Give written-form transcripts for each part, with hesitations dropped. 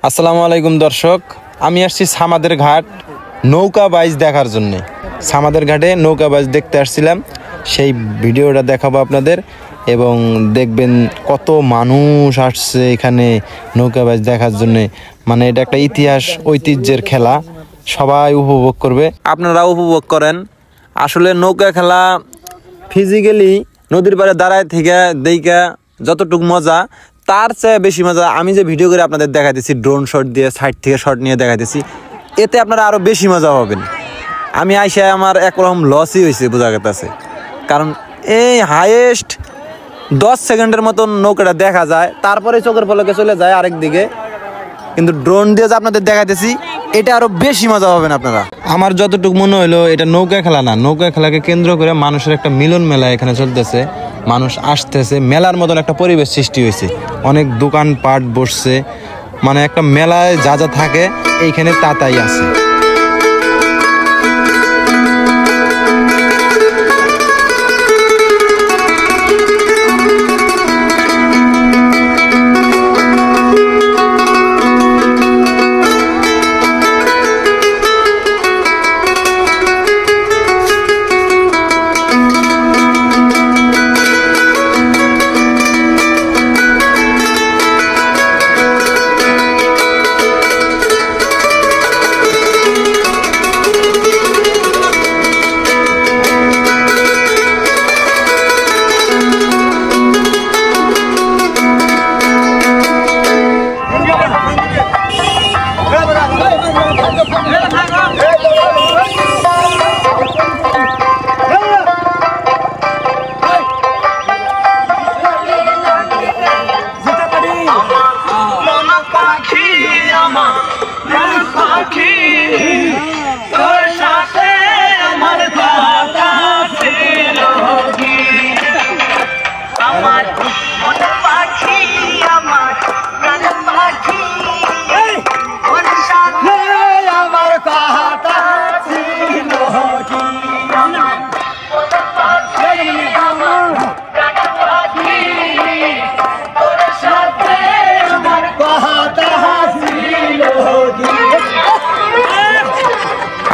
আসসালামু আলাইকুম দর্শক, আমি আসছি সামাদের ঘাট নৌকা বাইচ দেখার জন্য। সামাদের ঘাটে নৌকা বাইচ দেখতে আসছিলাম, সেই ভিডিওটা দেখাবো আপনাদের এবং দেখবেন কত মানুষ আসছে এখানে নৌকা বাইচ দেখার জন্য। মানে এটা একটা ইতিহাস ঐতিহ্যের খেলা, সবাই উপভোগ করবে, আপনারা উপভোগ করেন। আসলে নৌকা খেলা ফিজিক্যালি নদীর পাড়ে দাঁড়ায় থেকে দেখা যতটুকু মজা, তার চেয়ে বেশি মজা আমি যে ভিডিও করে আপনাদের দেখাইতেছি, ড্রোন শট দিয়ে সাইড থেকে শট নিয়ে দেখাইতেছি, এতে আপনারা আরও বেশি মজা পাবেন। আমি আইসা আমার একরকম লসই হয়েছে বোঝা গেছে, কারণ এই হাইয়েস্ট 10 সেকেন্ডের মতন নৌকাটা দেখা যায়, তারপরে চোখের পলকে চলে যায় আরেক দিকে। কিন্তু ড্রোন দিয়ে যে আপনাদের দেখাইতেছি, এটা আরো বেশি মজা পাবেন আপনারা। আমার যতটুকু মনে হলো এটা নৌকা খেলা না, নৌকা খেলাকে কেন্দ্র করে মানুষের একটা মিলন মেলা এখানে চলতেছে, মানুষ আসতেছে, মেলার মতন একটা পরিবেশ সৃষ্টি হয়েছে, অনেক দোকানপাট বসছে, মানে একটা মেলায় যা যা থাকে এইখানে তাই আছে।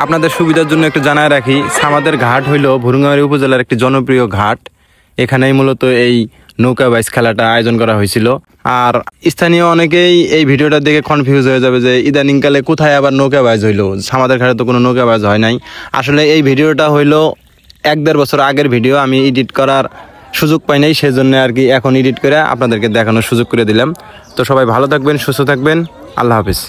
আপনাদের সুবিধার জন্য একটু জানায় রাখি, সামাদের ঘাট হইল ভুরুঙ্গামারী উপজেলার একটি জনপ্রিয় ঘাট। এখানেই মূলত এই নৌকা বাইচ খেলাটা আয়োজন করা হয়েছিল। আর স্থানীয় অনেকেই এই ভিডিওটা দেখে কনফিউজ হয়ে যাবে যে ইদানিংকালে কোথায় আবার নৌকা বাইচ হইলো, সামাদের ঘাটে তো কোনো নৌকা বাইচ হয় নাই। আসলে এই ভিডিওটা হইলো 1-1.5 বছর আগের ভিডিও, আমি এডিট করার সুযোগ পাই নাই, সেজন্য আর কি এখন এডিট করে আপনাদেরকে দেখানোর সুযোগ করে দিলাম। তো সবাই ভালো থাকবেন, সুস্থ থাকবেন, আল্লাহ হাফিজ।